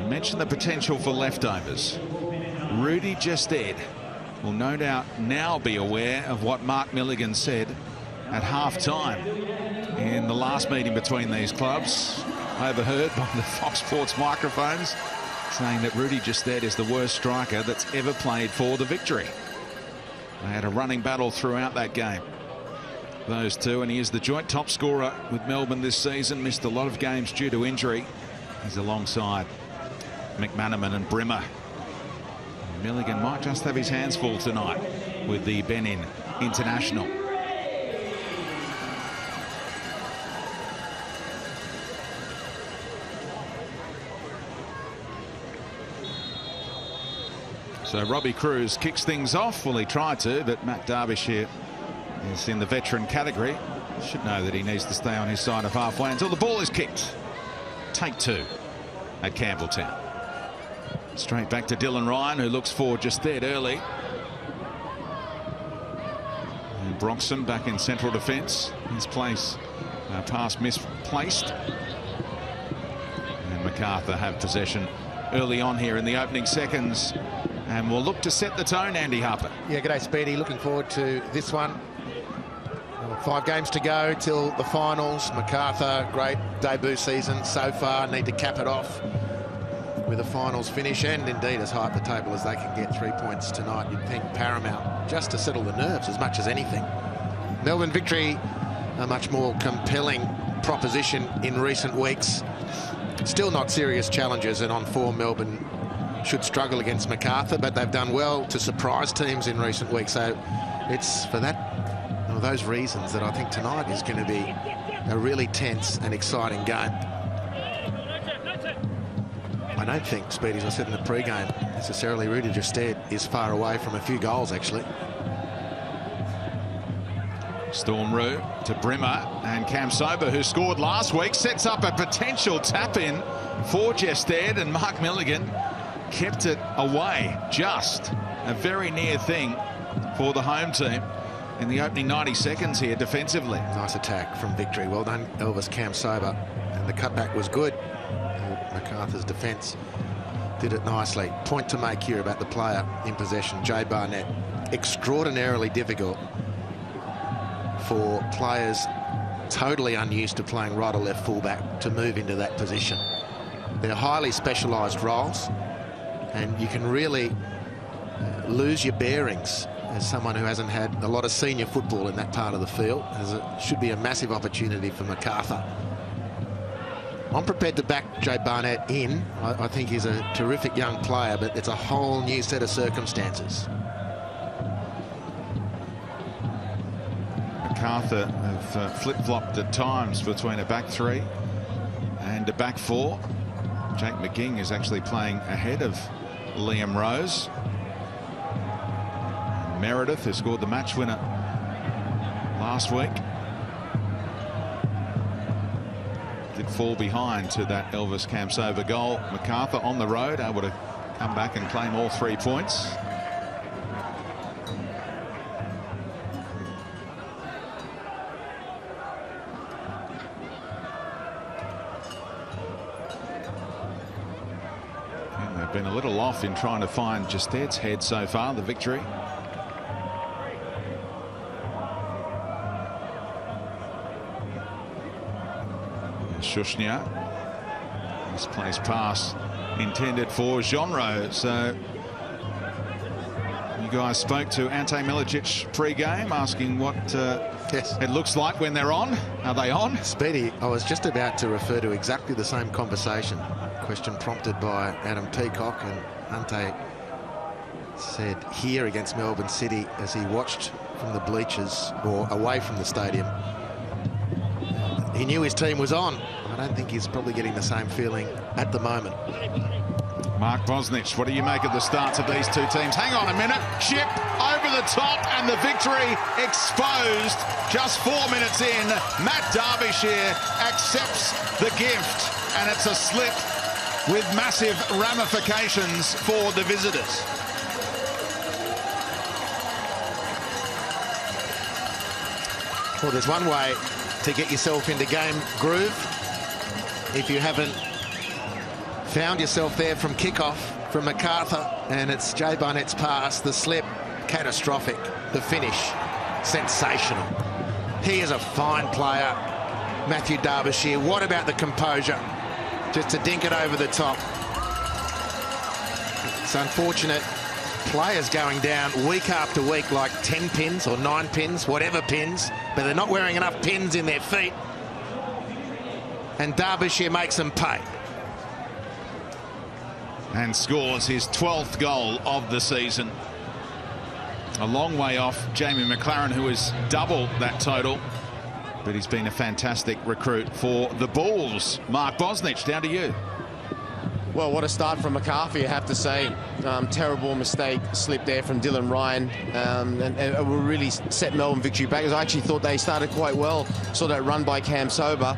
I mentioned the potential for leftovers. Rudy Gested will no doubt now be aware of what Mark Milligan said at half-time in the last meeting between these clubs, overheard by the Fox Sports microphones, saying that Rudy Gested is the worst striker that's ever played for the Victory. They had a running battle throughout that game, those two, and he is the joint top scorer with Melbourne this season. Missed a lot of games due to injury. He's alongside McManaman and Brimmer. Milligan might just have his hands full tonight with the Benin international. So Robbie Kruse kicks things off. Well, he tried to, but Matt Derbyshire is in the veteran category. Should know that he needs to stay on his side of halfway until the ball is kicked. Take two at Campbelltown. Straight back to Dylan Ryan, who looks for Gested early. And Broxham back in central defence. His pass misplaced. And Macarthur have possession early on here in the opening seconds. And we'll look to set the tone, Andy Harper. Yeah, g'day, Speedy. Looking forward to this one. 5 games to go till the finals. Macarthur, great debut season so far. Need to cap it off with a finals finish, and indeed as high up the table as they can get. 3 points tonight, you'd think paramount, just to settle the nerves as much as anything. Melbourne Victory, a much more compelling proposition in recent weeks. Still not serious challenges, and on form Melbourne should struggle against Macarthur, but they've done well to surprise teams in recent weeks. So it's for those reasons that I think tonight is going to be a really tense and exciting game. I don't think, Speedy, as I said in the pre-game, necessarily Rudy Gested is far away from a few goals, actually. Storm-Roo to Brimmer, and Cam Sober, who scored last week, sets up a potential tap-in for Gested, and Mark Milligan kept it away. Just a very near thing for the home team in the opening 90 seconds here defensively. Nice attack from Victory. Well done, Elvis Cam Sober. And the cutback was good. Macarthur's defence did it nicely. Point to make here about the player in possession, Jay Barnett. Extraordinarily difficult for players totally unused to playing right or left fullback to move into that position. They're highly specialised roles, and you can really lose your bearings as someone who hasn't had a lot of senior football in that part of the field, as it should be a massive opportunity for Macarthur. I'm prepared to back Jay Barnett in. I think he's a terrific young player, but it's a whole new set of circumstances. Macarthur have flip-flopped at times between a back three and a back four. Jake McGing is actually playing ahead of Liam Rose. Meredith, who scored the match winner last week, did fall behind to that Elvis Kamsover goal. Macarthur on the road, able to come back and claim all 3 points. And they've been a little off in trying to find Gested's head so far, the Victory. Shushnia, misplaced pass intended for Genro. So you guys spoke to Ante Milicic pre-game, asking what it looks like when they're on. Are they on? Speedy, I was just about to refer to exactly the same conversation. Question prompted by Adam Peacock, and Ante said here against Melbourne City, as he watched from the bleachers or away from the stadium, he knew his team was on. I don't think he's probably getting the same feeling at the moment. Mark Bosnich, what do you make of the starts of these two teams? Hang on a minute. Chip over the top, and the Victory exposed just 4 minutes in. Matt Derbyshire accepts the gift, and it's a slip with massive ramifications for the visitors. Well, there's one way to get yourself into game groove if you haven't found yourself there from kickoff from Macarthur, and it's Jay Barnett's pass. The slip, catastrophic. The finish, sensational. He is a fine player, Matthew Derbyshire. What about the composure? Just to dink it over the top. It's unfortunate. Players going down week after week like 10 pins or 9 pins, whatever pins, but they're not wearing enough pins in their feet. And Derbyshire makes them pay. And scores his 12th goal of the season. A long way off Jamie McLaren, who is double that total. But he's been a fantastic recruit for the Bulls. Mark Bosnich, down to you. Well, what a start from Macarthur, you have to say. Terrible mistake, slip there from Dylan Ryan. And it will really set Melbourne victory back, because I actually thought they started quite well. Saw that run by Cam Sober.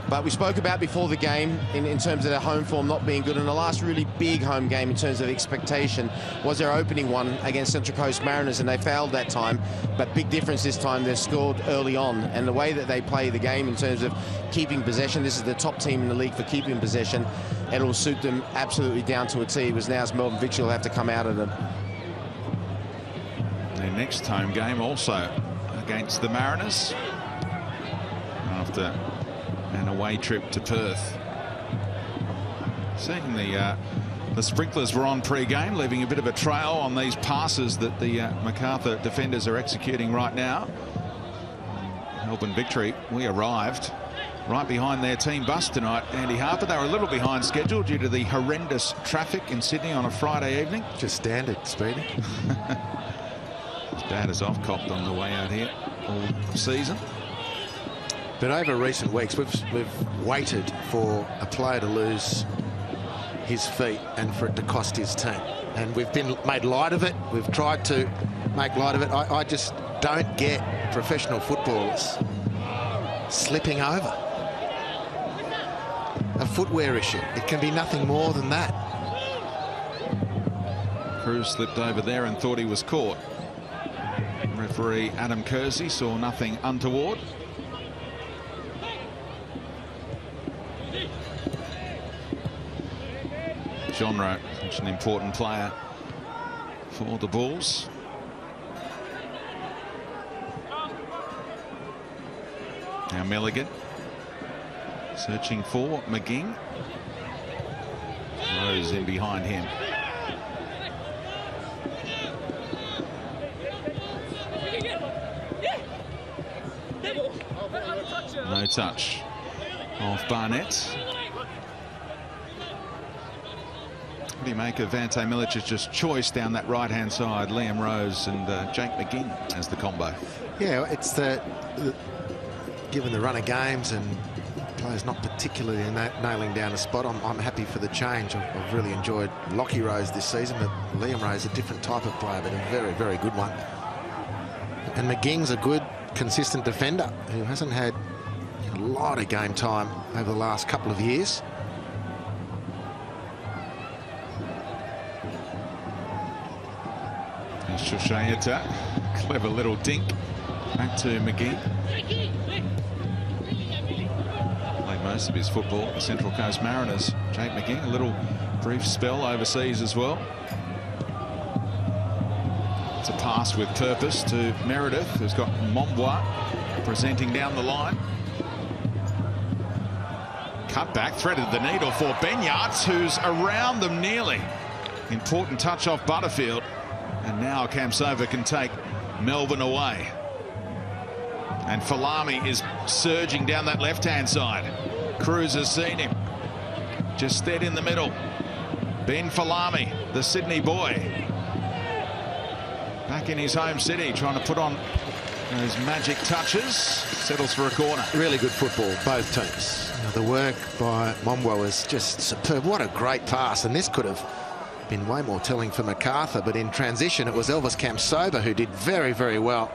But we spoke about before the game in terms of their home form not being good. And the last really big home game in terms of expectation was their opening one against Central Coast Mariners, and they failed that time. But big difference this time, they've scored early on. And the way that they play the game in terms of keeping possession, this is the top team in the league for keeping possession. It'll suit them absolutely down to a T. It was now's Melbourne victory will have to come out of them. Their next home game also against the Mariners after an away trip to Perth. Seeing the sprinklers were on pre-game, leaving a bit of a trail on these passes that the Macarthur defenders are executing right now. Melbourne victory. We arrived right behind their team bus tonight, Andy Harper. They were a little behind schedule due to the horrendous traffic in Sydney on a Friday evening. Just standard, Speedy. As bad as I've copped on the way out here all season. But over recent weeks, we've waited for a player to lose his feet and for it to cost his team. And we've been made light of it. We've tried to make light of it. I just don't get professional footballers slipping over. A footwear issue. It can be nothing more than that. Kruse slipped over there and thought he was caught. Referee Adam Kersey saw nothing untoward. Genre, such an important player for the Bulls. Now Milligan searching for McGing. Rose in behind him. No touch off Barnett. What do you make of Vante Milicic's choice down that right-hand side? Liam Rose and Jake McGinn as the combo. Yeah, it's given the run of games and players not particularly nailing down a spot, I'm happy for the change. I've really enjoyed Lockie Rose this season, but Liam Rose, a different type of player, but a very, very good one. And McGing's a good, consistent defender who hasn't had a lot of game time over the last couple of years. Shoshayeta, clever little dink back to McGee. Played most of his football at the Central Coast Mariners. Jake McGee, a little brief spell overseas as well. It's a pass with purpose to Meredith, who's got Mombois presenting down the line. Cut back, threaded the needle for Ben Yachts, who's around them nearly. Important touch off Butterfield. And now Cam Sover can take Melbourne away. And Falami is surging down that left-hand side. Kruse has seen him. Just dead in the middle. Ben Falami, the Sydney boy. Back in his home city, trying to put on those magic touches. Settles for a corner. Really good football, both teams. The work by Mombois was just superb. What a great pass. And this could have been way more telling for Macarthur, but in transition it was Elvis Camsoba who did very, very well.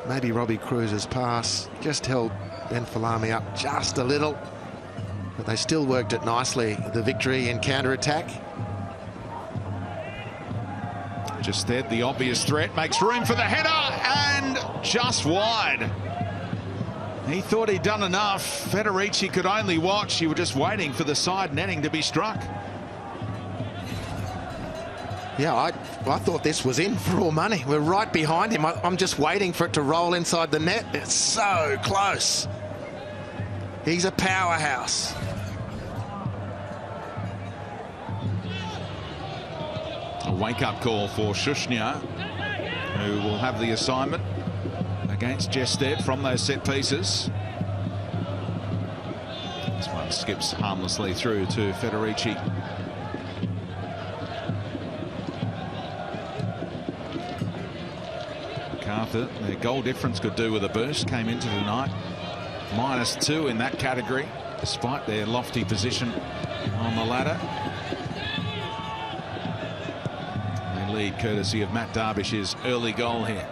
Maybe Robbie Kruse's pass just held Ben Falami up just a little, but they still worked it nicely. The victory in counter-attack. Just there, the obvious threat makes room for the header, and just wide. He thought he'd done enough. Federici could only watch. He was just waiting for the side netting to be struck. Yeah, I thought this was in for all money. We're right behind him. I'm just waiting for it to roll inside the net. It's so close. He's a powerhouse. A wake-up call for Shushnia, who will have the assignment against Jested from those set pieces. This one skips harmlessly through to Federici. Macarthur, their goal difference could do with a boost, came into tonight -2 in that category, despite their lofty position on the ladder. They lead courtesy of Matt Darbish's early goal here.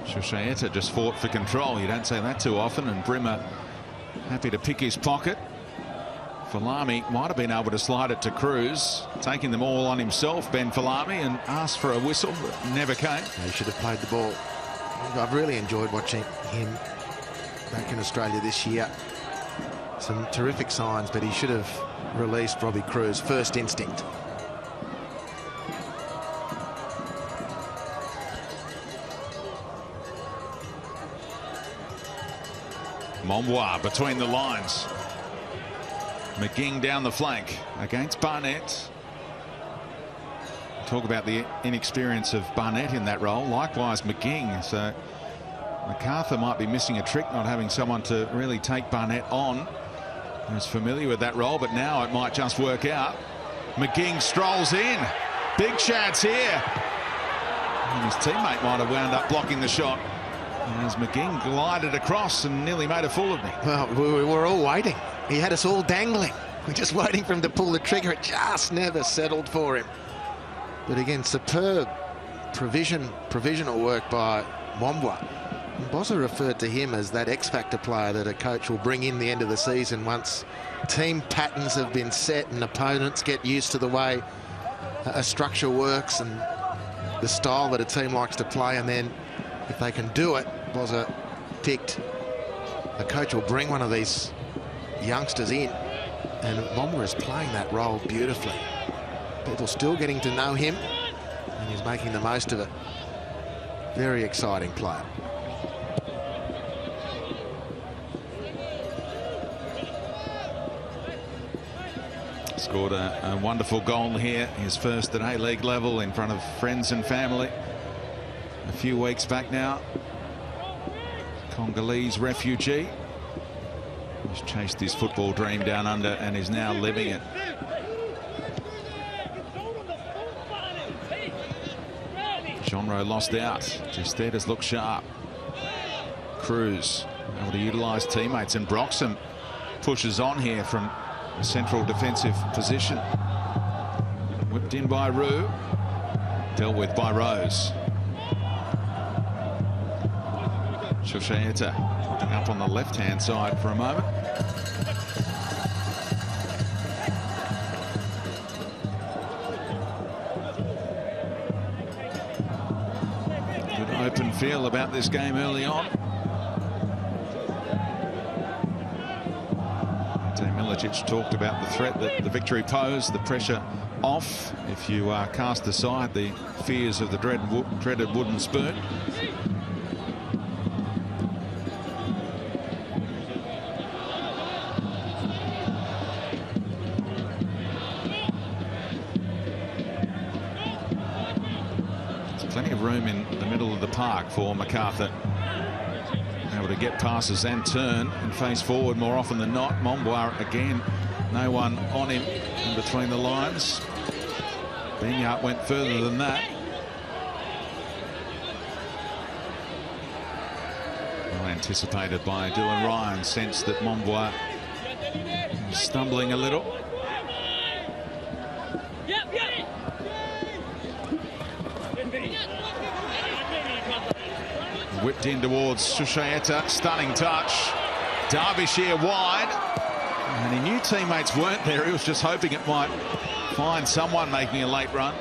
Shushaeta just fought for control. You don't say that too often, and Brimmer happy to pick his pocket. Falami might have been able to slide it to Kruse, taking them all on himself, Ben Falami, and asked for a whistle, but never came. He should have played the ball. I've really enjoyed watching him back in Australia this year. Some terrific signs, but he should have released Robbie Kruse. First instinct. Mombois between the lines. McGing down the flank against Barnett. Talk about the inexperience of Barnett in that role. Likewise McGing. So Macarthur might be missing a trick, not having someone to really take Barnett on, who's familiar with that role, but now it might just work out. McGing strolls in. Big chance here. And his teammate might have wound up blocking the shot as McGing glided across and nearly made a fool of me. Well, we were all waiting. He had us all dangling. We're just waiting for him to pull the trigger. It just never settled for him. But again, superb provisional work by Mombois. Bozza referred to him as that X-factor player that a coach will bring in the end of the season once team patterns have been set and opponents get used to the way a structure works and the style that a team likes to play. And then if they can do it, Bozza picked, the coach will bring one of these youngsters in, and Mombois is playing that role beautifully. People still getting to know him, and he's making the most of it. Very exciting player. Scored a wonderful goal here, his first at A-League level in front of friends and family a few weeks back now. Congolese refugee. He's chased his football dream down under and is now living it. Jonro lost out. Jested has looked sharp. Kruse able to utilise teammates, and Broxham pushes on here from a central defensive position. Whipped in by Roux. Dealt with by Rose. Shushaeta up on the left-hand side for a moment. Good open feel about this game early on. Milicic talked about the threat that the victory posed, the pressure off if you cast aside the fears of the dreaded wooden spoon. Plenty of room in the middle of the park for Macarthur. Able to get passes and turn and face forward more often than not. Mombois again, no one on him in between the lines. Benyart went further than that. Well anticipated by Dylan Ryan, sensed that Mombois was stumbling a little. Whipped in towards Shushaeta, stunning touch. Derbyshire wide, and he knew teammates weren't there. He was just hoping it might find someone making a late run.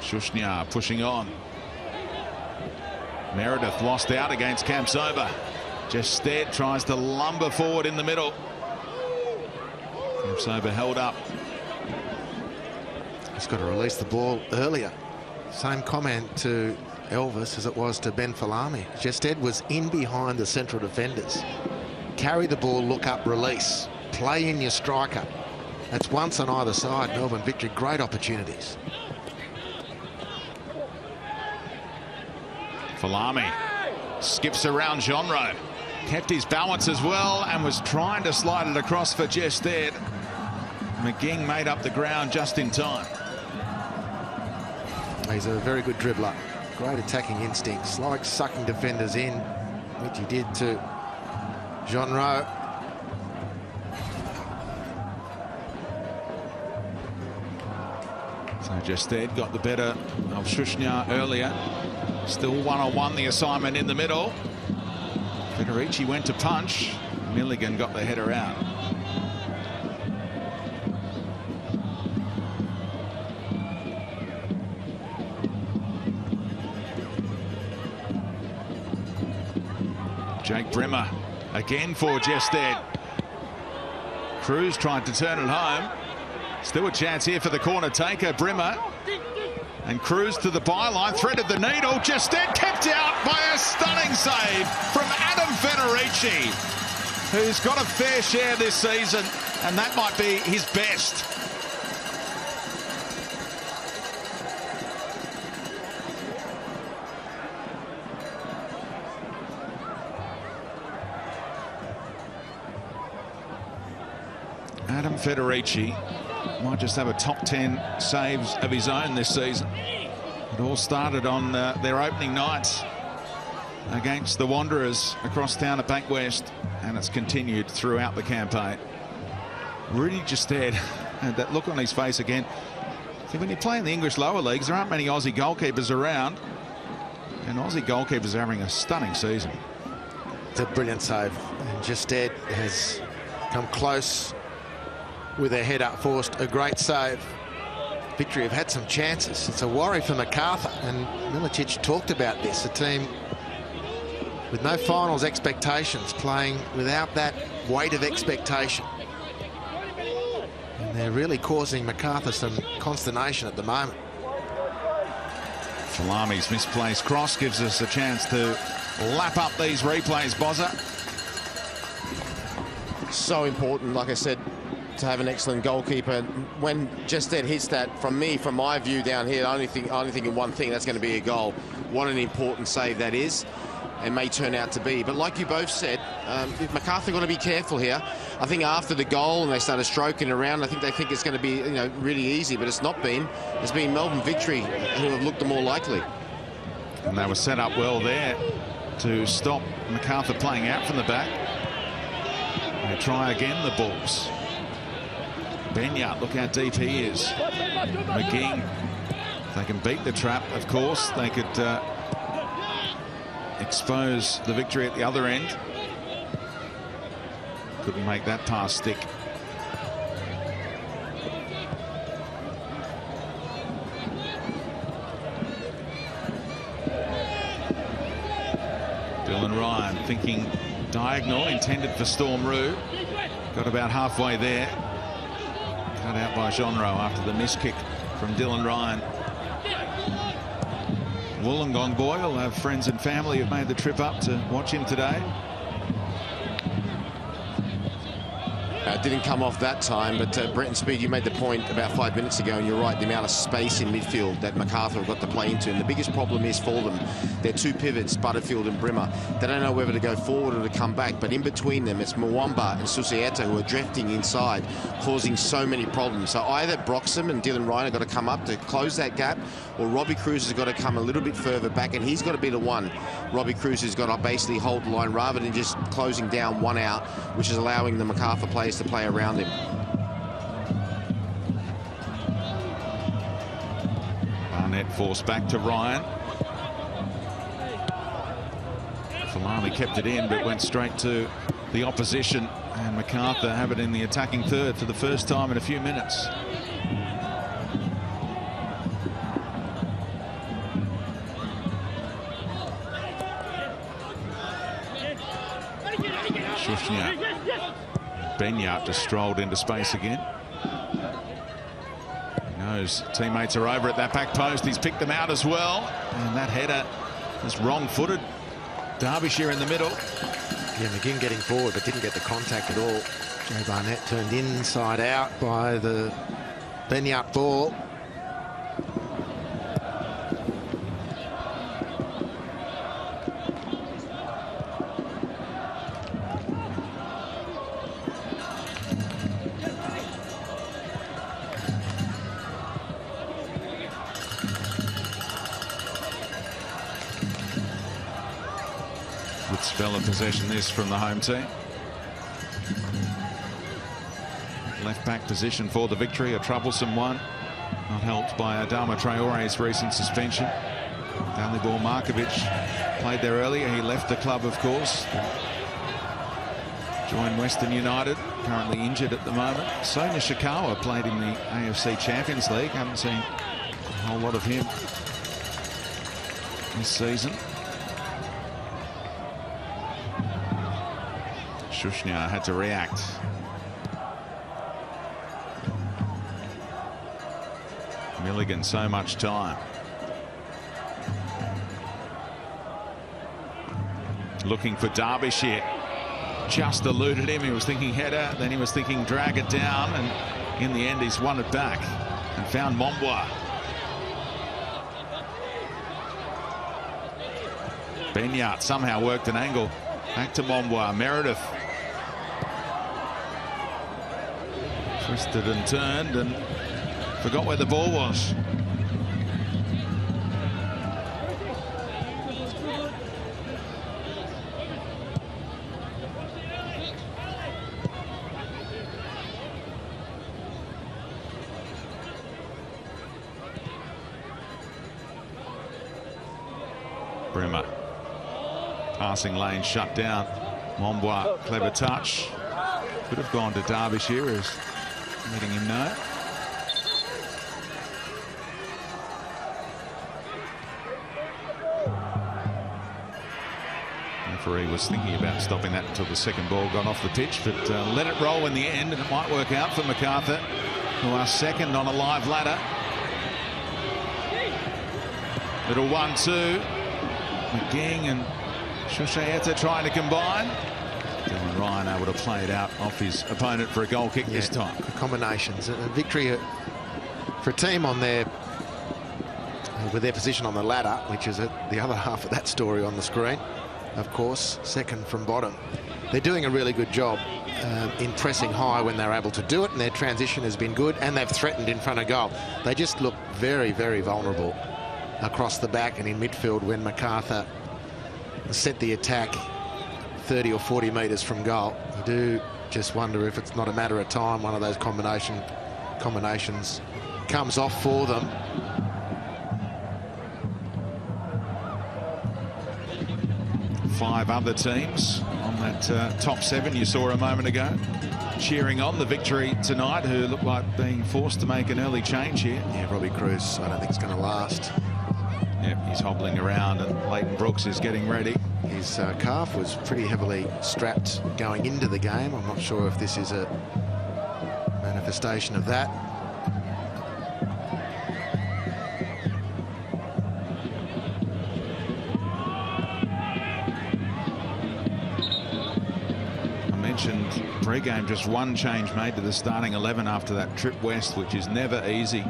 Shushnyar pushing on. Meredith lost out against Kamsoba. Jested tries to lumber forward in the middle. Kamsoba held up. He's got to release the ball earlier. Same comment to Elvis as it was to Ben Falami. Jested was in behind the central defenders. Carry the ball, look up, release. Play in your striker. That's once on either side. Melbourne Victory, great opportunities. Falami skips around Genre. Kept his balance as well and was trying to slide it across for Jested. McGing made up the ground just in time. He's a very good dribbler. Great attacking instincts, like sucking defenders in, which he did to Genre. So Jested got the better of Shushnyar earlier. Still one-on-one the assignment in the middle. Federici went to punch. Milligan got the header out. Jake Brimmer again for Jested. Kruse tried to turn it home. Still a chance here for the corner taker. Brimmer and Kruse to the byline, threaded the needle. Jested kept out by a stunning save from Adam Federici, who's got a fair share this season, and that might be his best. Adam Federici might just have a top 10 saves of his own this season. It all started on their opening night against the Wanderers across town at Bankwest, and it's continued throughout the campaign. Rudy Jested had that look on his face again. See, when you play in the English lower leagues, there aren't many Aussie goalkeepers around, and Aussie goalkeepers are having a stunning season. It's a brilliant save, and Jested has come close with their head up, forced a great save. Victory have had some chances. It's a worry for Macarthur, and Milicic talked about this. A team with no finals expectations, playing without that weight of expectation. And they're really causing Macarthur some consternation at the moment. Falami's misplaced cross gives us a chance to lap up these replays, Bozza. So important, like I said, to have an excellent goalkeeper. When Jested hits that, from my view down here, only thinking one thing, that's going to be a goal. What an important save that is, and may turn out to be. But like you both said, Macarthur got to be careful here. I think after the goal and they started stroking around, I think they think it's going to be, you know, really easy, but it's not been. It's been Melbourne Victory who have looked the more likely. And they were set up well there to stop Macarthur playing out from the back. They try again, the Bulls. Benyard, look how deep he is. McGing, if they can beat the trap, of course, they could expose the Victory at the other end. Couldn't make that pass stick. Dylan Ryan thinking diagonal, intended for Storm Roo. Got about halfway there. Cut out by Genre after the miss kick from Dylan Ryan. Wollongong boy will have friends and family who've made the trip up to watch him today. Didn't come off that time, but Brenton Speed, you made the point about 5 minutes ago, and you're right, the amount of space in midfield that Macarthur have got to play into, and the biggest problem is for them, their two pivots, Butterfield and Brimmer. They don't know whether to go forward or to come back, but in between them, it's Mwamba and Susieta who are drifting inside, causing so many problems. So either Broxham and Dylan Ryan have got to come up to close that gap, or Robbie Kruse has got to come a little bit further back, and he's got to be the one. Robbie Kruse has got to basically hold the line rather than just closing down one out, which is allowing the Macarthur players to play around him. Barnett forced back to Ryan. Falami kept it in, but went straight to the opposition, and Macarthur have it in the attacking third for the first time in a few minutes. Benyard just strolled into space again. He knows teammates are over at that back post. He's picked them out as well. And that header is wrong-footed. Derbyshire in the middle. Yeah, McGinn getting forward but didn't get the contact at all. Jay Barnett turned inside out by the Benyard ball. Good spell of possession this from the home team. Left back position for the victory, a troublesome one. Not helped by Adama Traore's recent suspension. Dalibor Markovic played there earlier. He left the club, of course. Joined Western United, currently injured at the moment. Sonia Shikawa played in the AFC Champions League. Haven't seen a whole lot of him this season. Shushnia had to react. Milligan, so much time. Looking for Derbyshire. Just eluded him. He was thinking header, then he was thinking drag it down, and in the end he's won it back and found Mombois. Benyard somehow worked an angle. Back to Mombois. Meredith. Twisted and turned and forgot where the ball was. Bremer. Passing lane shut down. Mombois, clever touch. Could have gone to Derbyshire, as letting him know. The referee was thinking about stopping that until the second ball got off the pitch, but let it roll in the end, and it might work out for Macarthur, who are second on a live ladder. Little 1-2. McGing and Shushaeta trying to combine. Dylan Ryan able to play it out off his opponent for a goal kick this time. Combinations. A victory for a team on their with their position on the ladder, which is the other half of that story on the screen. Of course, second from bottom. They're doing a really good job in pressing high when they're able to do it, and their transition has been good, and they've threatened in front of goal. They just look very, very vulnerable across the back and in midfield when Macarthur set the attack 30 or 40 metres from goal. You do just wonder if it's not a matter of time one of those combinations comes off for them. Five other teams on that top seven you saw a moment ago cheering on the victory tonight, who look like being forced to make an early change here. Yeah, Robbie Kruse, I don't think it's going to last. Yep, he's hobbling around, and Leighton Brooks is getting ready. His calf was pretty heavily strapped going into the game. I'm not sure if this is a manifestation of that. I mentioned pre-game, just one change made to the starting 11 after that trip west, which is never easy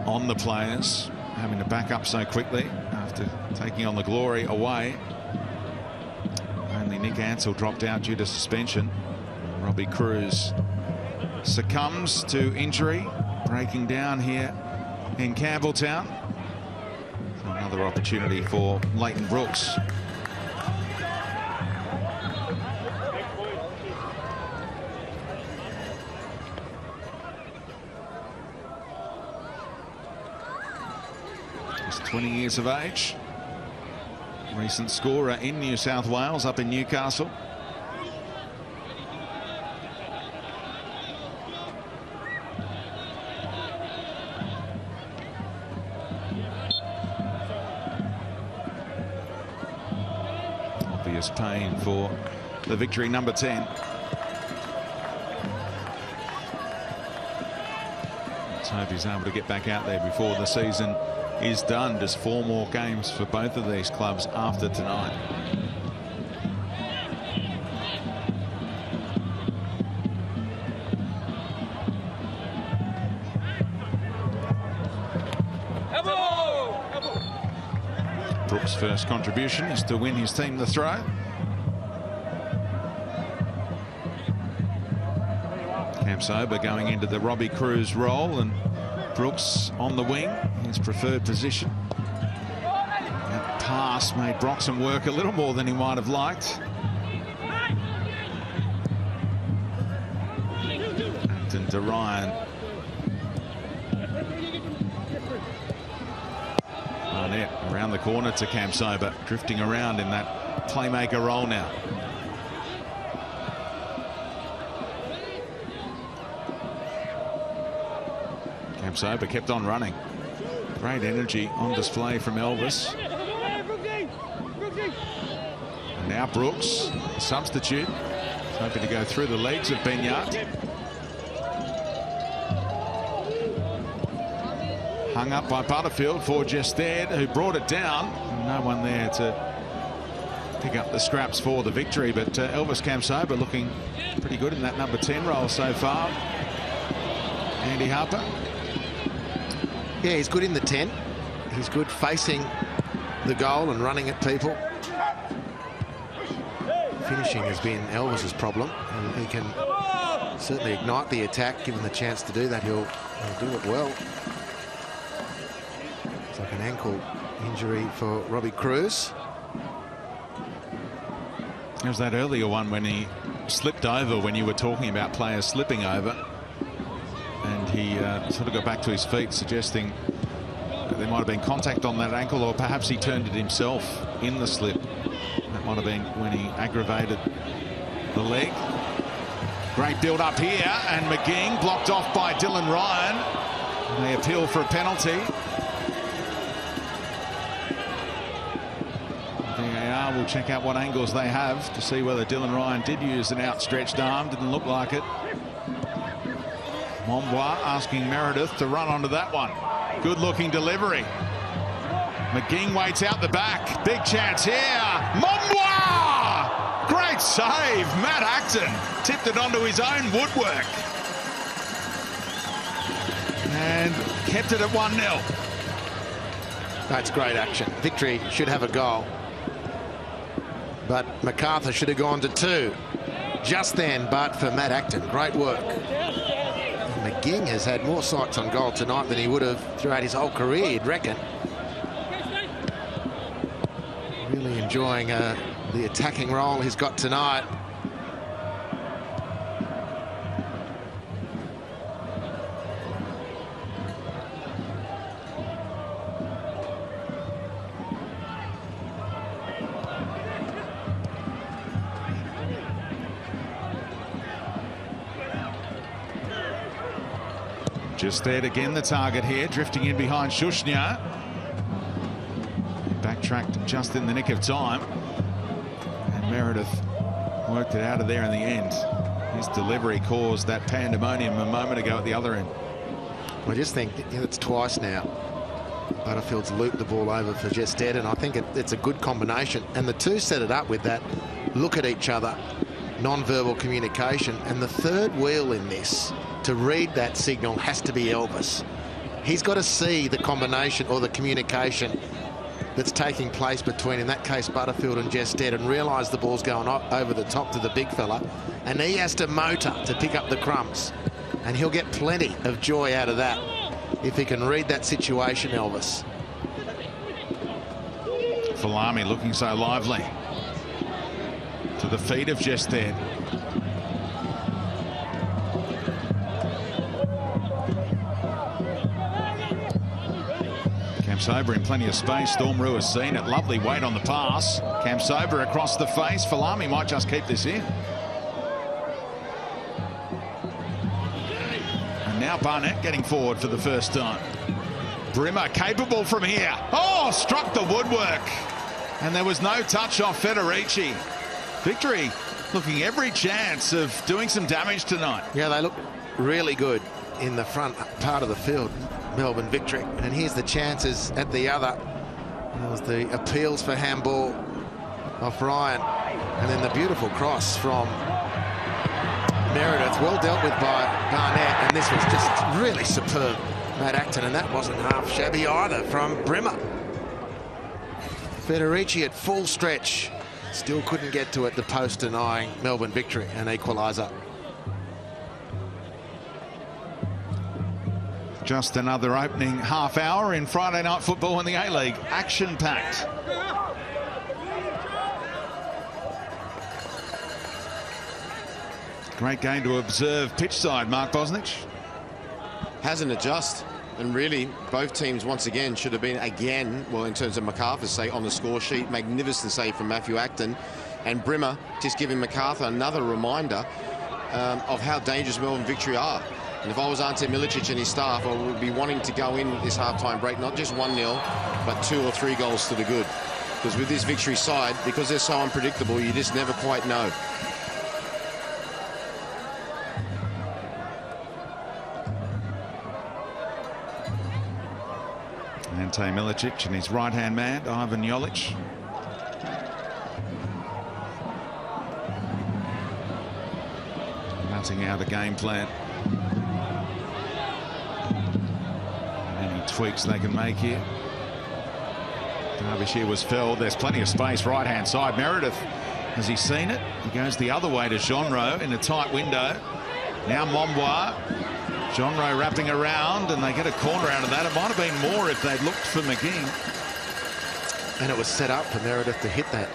on the players, having to back up so quickly after taking on the Glory away. Only Nick Ansell dropped out due to suspension. Robbie Kruse succumbs to injury, breaking down here in Campbelltown. Another opportunity for Leighton Brooks. Just 20 years of age. Recent scorer in New South Wales, up in Newcastle. serious pain for the victory, number 10. Let's hope he's able to get back out there before the season is done. Just 4 more games for both of these clubs after tonight. Brooks' first contribution is to win his team the throw. Sober going into the Robbie Kruse role, and Brooks on the wing, his preferred position. That pass made Broxham work a little more than he might have liked. Acton to Ryan. Barnett around the corner to Cam Sober, drifting around in that playmaker role now. Sober kept on running. Great energy on display from Elvis. And now Brooks, substitute, hoping to go through the legs of Benyat. Hung up by Butterfield for Jested, who brought it down. No one there to pick up the scraps for the victory, but Elvis Kamsoba looking pretty good in that number 10 role so far. Andy Harper. Yeah, he's good in the 10. He's good facing the goal and running at people. Finishing has been Elvis's problem, and he can certainly ignite the attack. Given the chance to do that, he'll do it well. It's like an ankle injury for Robbie Kruse. There was that earlier one when he slipped over, when you were talking about players slipping over. And he sort of got back to his feet, suggesting there might have been contact on that ankle, or perhaps he turned it himself in the slip. That might have been when he aggravated the leg. Great build up here, and McGing blocked off by Dylan Ryan. And they appeal for a penalty. VAR will check out what angles they have to see whether Dylan Ryan did use an outstretched arm. Didn't look like it. Mombois asking Meredith to run onto that one. Good looking delivery. McGing waits out the back. Big chance here. Mombois! Great save. Matt Acton tipped it onto his own woodwork. And kept it at 1-0. That's great action. Victory should have a goal. But Macarthur should have gone to 2 just then, but for Matt Acton. Great work. McGing has had more sights on goal tonight than he would have throughout his whole career, you'd reckon. Really enjoying the attacking role he's got tonight. Just there again, the target here, drifting in behind Shushnya. Backtracked just in the nick of time. And Meredith worked it out of there in the end. His delivery caused that pandemonium a moment ago at the other end. I just think it's twice now Butterfield's looped the ball over for Jested, and I think it's a good combination. And the two set it up with that look at each other, non-verbal communication. And the third wheel in this to read that signal has to be Elvis. He's got to see the combination or the communication that's taking place between, in that case, Butterfield and Jested, and realise the ball's going over the top to the big fella, and he has to motor to pick up the crumbs, and he'll get plenty of joy out of that if he can read that situation, Elvis. Falami looking so lively. To the feet of Jested. Sober in plenty of space. Stormroo has seen it. Lovely weight on the pass. Cam Sober across the face. Falami might just keep this in. And now Barnett getting forward for the first time. Brimmer capable from here. Oh, struck the woodwork. And there was no touch off Federici. Victory looking every chance of doing some damage tonight. Yeah, they look really good in the front part of the field, Melbourne Victory. And here's the chances at the other. There was the appeals for handball off Ryan. And then the beautiful cross from Meredith, well dealt with by Barnett. And this was just really superb, Matt Acton. And that wasn't half shabby either from Brimmer. Federici at full stretch. Still couldn't get to it, the post denying Melbourne Victory, an equaliser. Just another opening half hour in Friday night football in the A-League. Action-packed. Great game to observe pitch side, Mark Bosnich. Hasn't adjusted. And really, both teams, once again, should have been well, in terms of Macarthur's say on the score sheet. Magnificent save from Matthew Acton. And Brimmer just giving Macarthur another reminder of how dangerous Melbourne Victory are. And if I was Ante Milicic and his staff, I would be wanting to go in this half-time break, not just 1-0, but 2 or 3 goals to the good. Because with this Victory side, because they're so unpredictable, you just never quite know. Ante Milicic and his right-hand man, Ivan Jolic. Nutting out a game plan. Any tweaks they can make here. Derbyshire was felled. There's plenty of space right-hand side. Meredith, has he seen it? He goes the other way to Genro in a tight window. Now Mombois. Genro wrapping around, and they get a corner out of that. It might have been more if they'd looked for McGing. And it was set up for Meredith to hit that.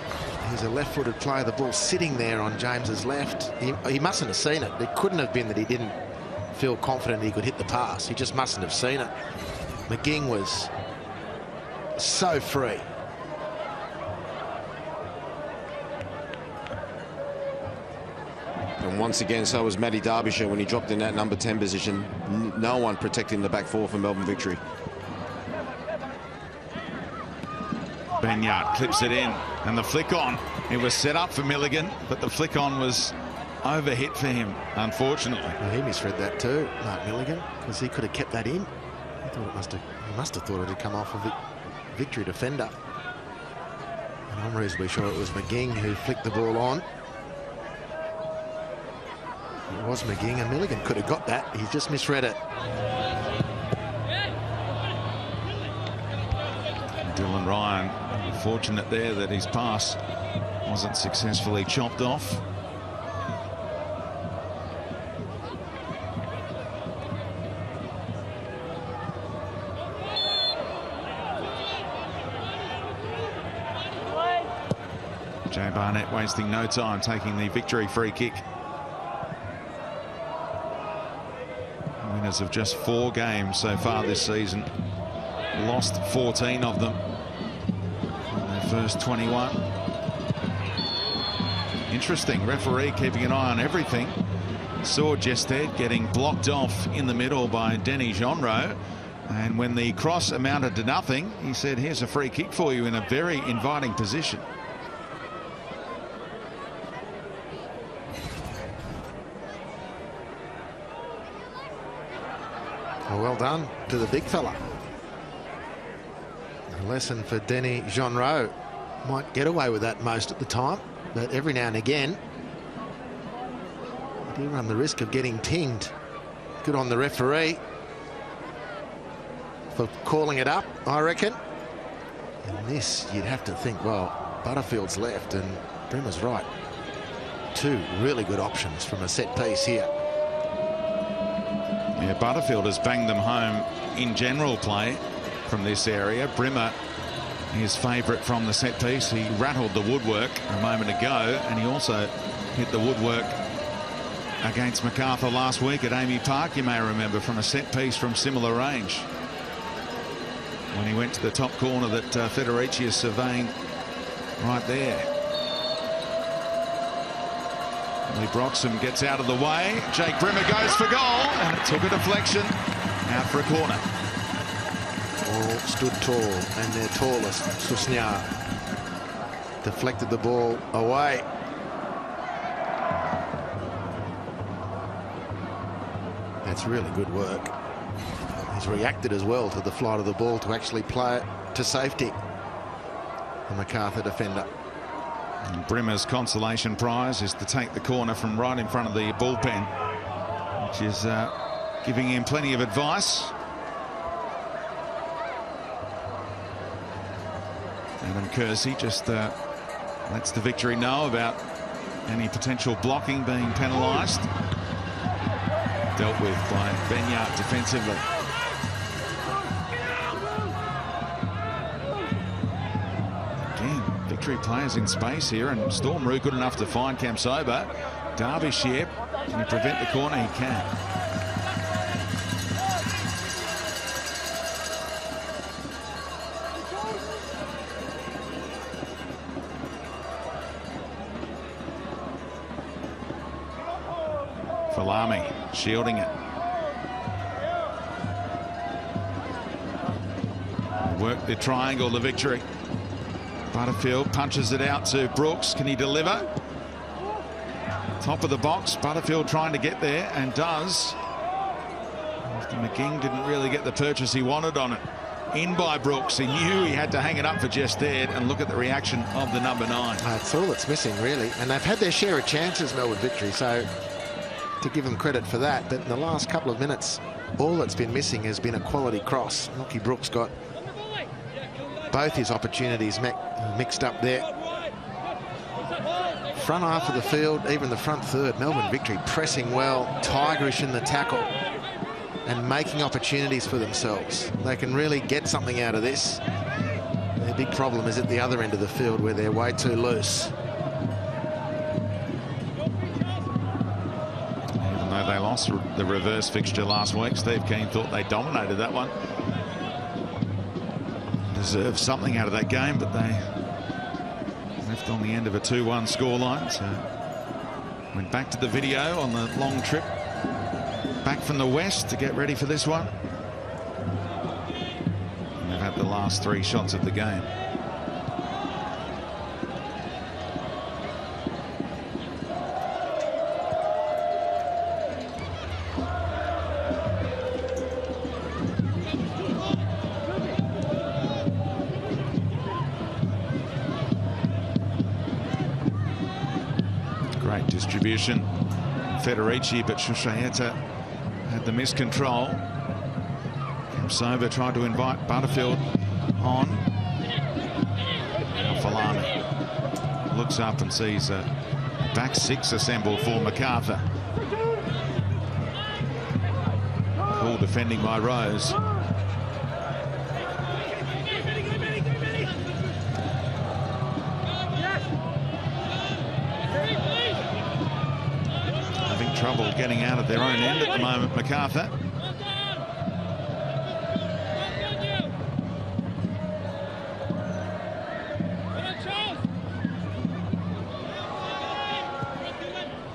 He's a left-footed player. The ball sitting there on James's left. He mustn't have seen it. It couldn't have been that he didn't feel confident he could hit the pass. He just mustn't have seen it. McGing was so free. And once again, so was Matty Derbyshire when he dropped in that number 10 position. No one protecting the back four for Melbourne Victory. Benyard clips it in, and the flick on. It was set up for Milligan, but the flick on was overhit for him, unfortunately. Well, he misread that too, Mark Milligan, because he could have kept that in. He must have thought it had come off of a Victory defender. And I'm reasonably sure it was McGing who flicked the ball on. It was McGing, and Milligan could have got that. He just misread it. Dylan Ryan, fortunate there that his pass wasn't successfully chopped off. Jay Barnett wasting no time, taking the Victory free kick. Winners of just 4 games so far this season. Lost 14 of them in their first 21. Interesting, referee keeping an eye on everything. Saw Gested getting blocked off in the middle by Denny Genro, and when the cross amounted to nothing, he said, here's a free kick for you in a very inviting position. Well done to the big fella. A lesson for Denny Genro. Might get away with that most at the time, but every now and again you do run the risk of getting tinged. Good on the referee for calling it up, I reckon. And this, you'd have to think, well, Butterfield's left and Brimmer's right. 2 really good options from a set piece here. Yeah, Butterfield has banged them home in general play from this area. Brimmer, his favourite from the set piece. He rattled the woodwork a moment ago, and he also hit the woodwork against Macarthur last week at Amy Park, you may remember, from a set piece from similar range. When he went to the top corner that Federici is surveying right there. Lee Broxham gets out of the way. Jake Brimmer goes for goal, and it took a deflection out for a corner. All stood tall, and their tallest, Susnyar. deflected the ball away. That's really good work. He's reacted as well to the flight of the ball to actually play it to safety. The Macarthur defender. And Brimmer's consolation prize is to take the corner from right in front of the bullpen, which is giving him plenty of advice. Adam Kersey just lets the Victory know about any potential blocking being penalised. Dealt with by Benyard defensively. Again, Victory players in space here, and Stormroo good enough to find Kamsoba. Derbyshire, can he prevent the corner? He can. Falami shielding it. Work the triangle, the Victory. Butterfield punches it out to Brooks. Can he deliver? Top of the box. Butterfield trying to get there, and does. After McGing didn't really get the purchase he wanted on it. In by Brooks. He knew he had to hang it up for just there, and look at the reaction of the number 9. That's all that's missing, really. And they've had their share of chances, Melbourne Victory, so to give them credit for that. But in the last couple of minutes, all that's been missing has been a quality cross. Lockie Brooks got both his opportunities mixed up there. Front half of the field, even the front third, Melbourne Victory pressing well, tigerish in the tackle, and making opportunities for themselves. They can really get something out of this. Their big problem is at the other end of the field, where they're way too loose. Even though they lost the reverse fixture last week, Steve Keane thought they dominated that one. Deserved something out of that game, but they left on the end of a 2-1 scoreline. So went back to the video on the long trip back from the west to get ready for this one. And they've had the last 3 shots of the game. Great distribution, Federici, but Shushaeta had the miscontrol. Kamsoba tried to invite Butterfield on. Falami looks up and sees a back 6 assembled for Macarthur. Cool defending by Rose. Trouble getting out of their own end at the moment, Macarthur.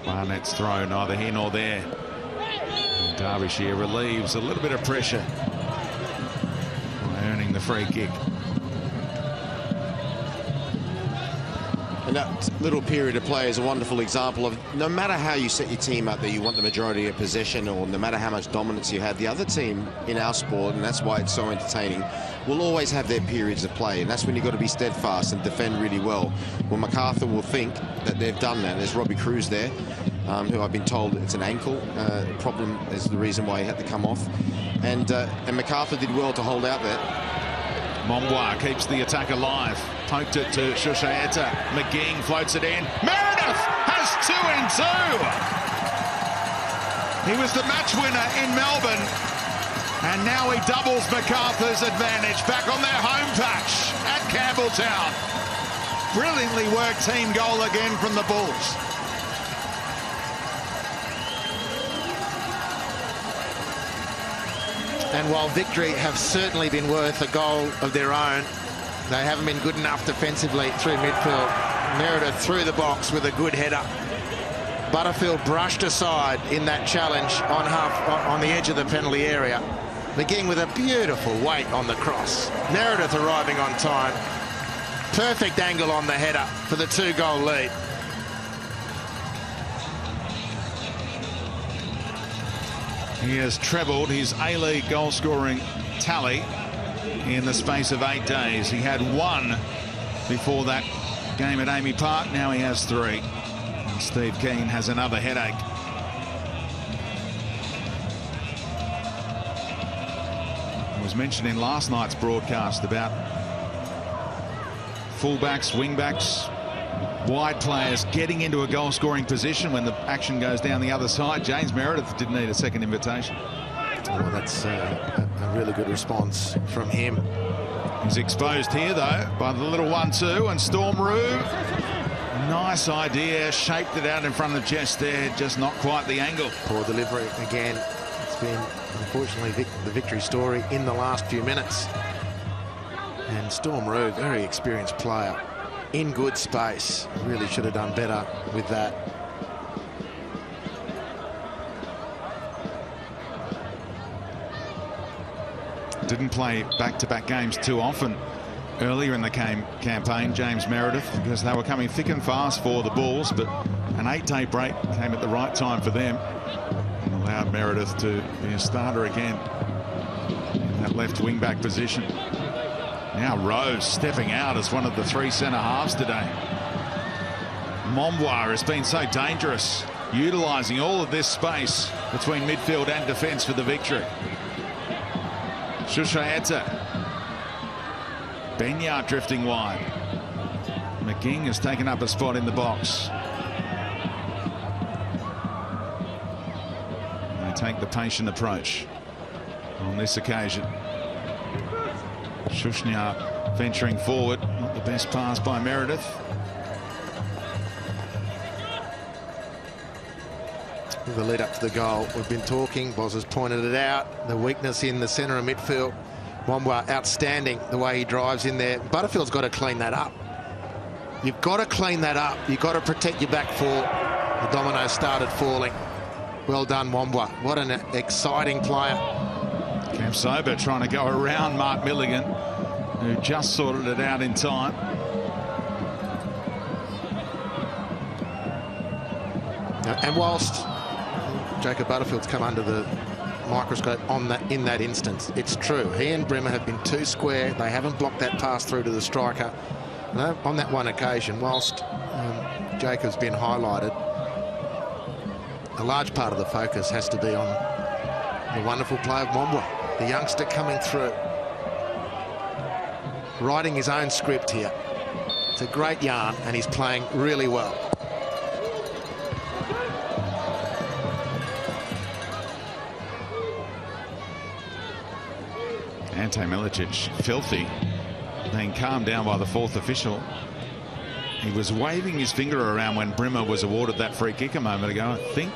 Barnett's throw neither here nor there. And Derbyshire relieves a little bit of pressure by earning the free kick. And that little period of play is a wonderful example of no matter how you set your team up, that you want the majority of possession, or no matter how much dominance you have, the other team in our sport, and that's why it's so entertaining, will always have their periods of play. And that's when you've got to be steadfast and defend really well. Well, Macarthur will think that they've done that. There's Robbie Kruse there, who I've been told it's an ankle problem is the reason why he had to come off. And Macarthur did well to hold out there. Mombois keeps the attack alive. Poked it to Shushaeta. McGing floats it in. Meredith has 2 in 2. He was the match winner in Melbourne, and now he doubles Macarthur's advantage back on their home patch at Campbelltown. Brilliantly worked team goal again from the Bulls. And while Victory have certainly been worth a goal of their own, they haven't been good enough defensively through midfield. Meredith through the box with a good header. Butterfield brushed aside in that challenge on the edge of the penalty area. McGing with a beautiful weight on the cross. Meredith arriving on time. Perfect angle on the header for the 2-goal lead. He has trebled his A-League goal-scoring tally in the space of 8 days. He had 1 before that game at Amy Park. Now he has 3. And Steve Keane has another headache. It was mentioned in last night's broadcast about fullbacks, wingbacks, wide players getting into a goal-scoring position when the action goes down the other side. James Meredith didn't need a second invitation. Well, that's a really good response from him. He's exposed here, though, by the little 1-2, and Storm Roo. Nice idea, shaped it out in front of Jess there, just not quite the angle. Poor delivery again. It's been, unfortunately, the victory story in the last few minutes. And Storm Roo, very experienced player, in good space. Really should have done better with that. Didn't play back-to-back games too often earlier in the campaign, James Meredith, because they were coming thick and fast for the Bulls, but an 8-day break came at the right time for them and allowed Meredith to be a starter again in that left wing-back position. Now Rose stepping out as one of the 3 centre halves today. Momboir has been so dangerous, utilising all of this space between midfield and defence for the victory. Shushaeta. Benyard drifting wide. McGing has taken up a spot in the box. They take the patient approach on this occasion. Shushnya venturing forward. Not the best pass by Meredith. With the lead up to the goal, we've been talking, Boz has pointed it out, the weakness in the centre of midfield. Wambua outstanding the way he drives in there. Butterfield's got to clean that up. You've got to clean that up. You've got to protect your back four. The dominoes started falling. Well done, Wambua. What an exciting player. Cam Sober trying to go around Mark Milligan, who just sorted it out in time. And whilst Jacob Butterfield's come under the microscope in that instance, it's true. He and Brimmer have been too square. They haven't blocked that pass through to the striker. On that one occasion, whilst Jacob's been highlighted, a large part of the focus has to be on the wonderful play of Momwa, the youngster coming through, writing his own script here. It's a great yarn, and he's playing really well. Ante Milicic, filthy, being calmed down by the fourth official. He was waving his finger around when Brimmer was awarded that free kick a moment ago. I think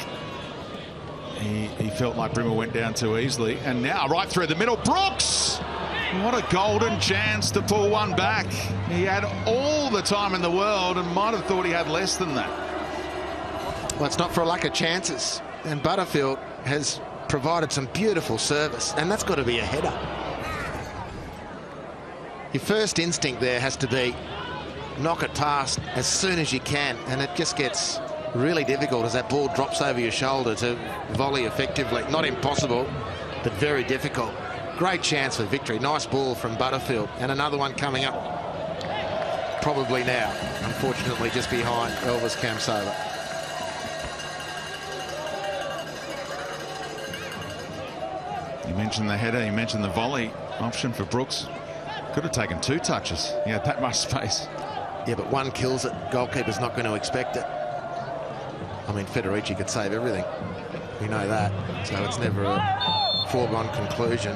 he felt like Brimmer went down too easily. And now right through the middle, Brooks! What a golden chance to pull one back. He had all the time in the world and might have thought he had less than that. Well, it's not for a lack of chances. And Butterfield has provided some beautiful service, and that's got to be a header. Your first instinct there has to be knock it past as soon as you can, and it just gets really difficult as that ball drops over your shoulder to volley effectively. Not impossible, but very difficult. Great chance for victory. Nice ball from Butterfield, and another one coming up probably now. Unfortunately, just behind Elvis Kamsova. You mentioned the header, you mentioned the volley option for Brooks. Could have taken 2 touches. He had that much space. Yeah, but one kills it. Goalkeeper's not going to expect it. I mean, Federici could save everything. We know that. So it's never a foregone conclusion.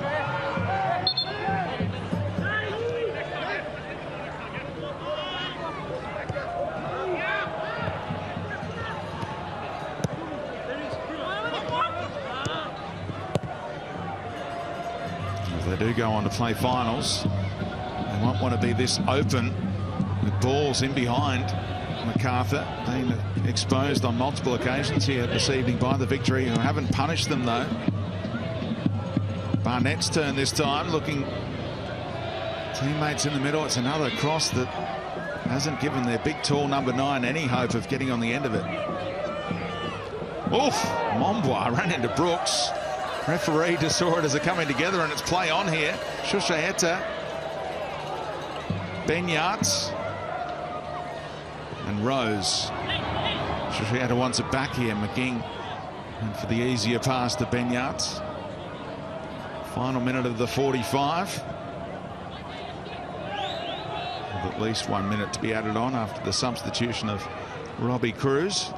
If they do go on to play finals, they won't want to be this open with balls in behind. Macarthur being exposed on multiple occasions here this evening by the victory, who haven't punished them though. Barnett's turn this time, looking teammates in the middle. It's another cross that hasn't given their big, tall number 9 any hope of getting on the end of it. Oof! Mombois ran into Brooks. Referee just saw it as a coming together, and it's play on here. Shushaeta, Benyards, and Rose. Shushaeta wants it back here. McGing, and for the easier pass to Benyards. Final minute of the 45. With at least 1 minute to be added on after the substitution of Robbie Kruse.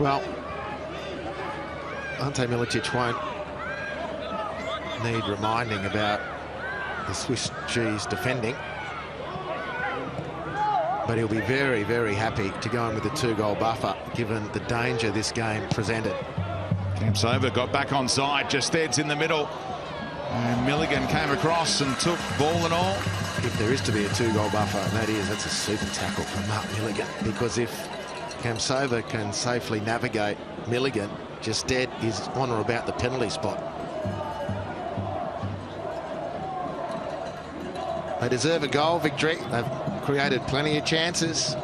Well, Ante Milicic won't need reminding about the Swiss cheese defending, but he'll be very, very happy to go in with a 2-goal buffer given the danger this game presented. Campsova got back on side. Justed's in the middle, and Milligan came across and took ball and all. If there is to be a 2-goal buffer, and that's a super tackle from Mark Milligan, because if Campsova can safely navigate Milligan, Justed is on or about the penalty spot. They deserve a goal victory. They've created plenty of chances.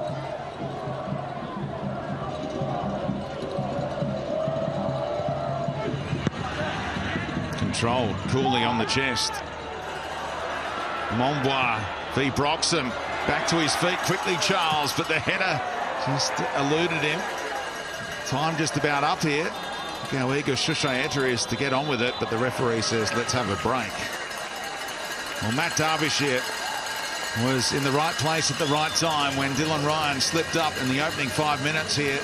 Controlled, Cooley on the chest. Mombois v Broxham, back to his feet quickly, Charles, but the header just eluded him. Time just about up here. Look how eager Shushaeta is to get on with it, but the referee says, let's have a break. Well, Matt Derbyshire was in the right place at the right time when Dylan Ryan slipped up in the opening 5 minutes here.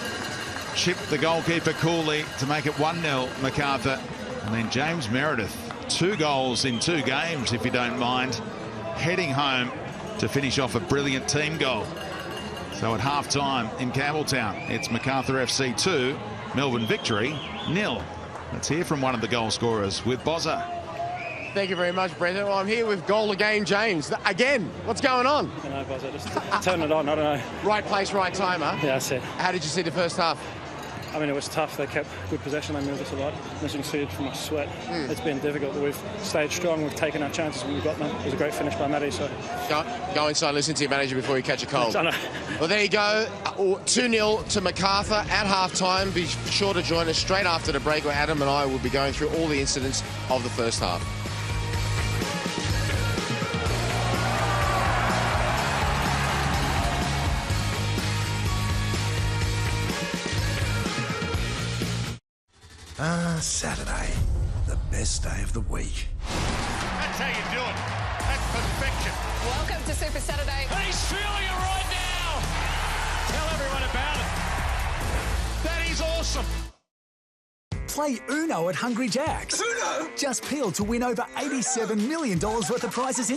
Chipped the goalkeeper Cooley to make it 1-0 Macarthur. And then James Meredith, 2 goals in 2 games, if you don't mind, heading home to finish off a brilliant team goal. So at half-time in Campbelltown, it's Macarthur FC 2, Melbourne victory 0. Let's hear from one of the goal scorers with Bozza. Thank you very much, Brendan. Well, I'm here with goal again, James. Again, what's going on? I don't know, Bozza, just turn it on, I don't know. Right place, right time, huh? Yeah, that's it. How did you see the first half? I mean, it was tough. They kept good possession. They moved us a lot. As you can see from my sweat, it's been difficult, but we've stayed strong. We've taken our chances when we've got them. It was a great finish by Matty. So go inside, listen to your manager before you catch a cold. I know. Well, there you go. 2-0 to Macarthur at half-time. Be sure to join us straight after the break, where Adam and I will be going through all the incidents of the first half. Saturday, the best day of the week. That's how you do it. That's perfection. Welcome to Super Saturday. And he's feeling it right now. Tell everyone about it. That is awesome. Play Uno at Hungry Jack's. Uno? Just peel to win over $87 million worth of prizes in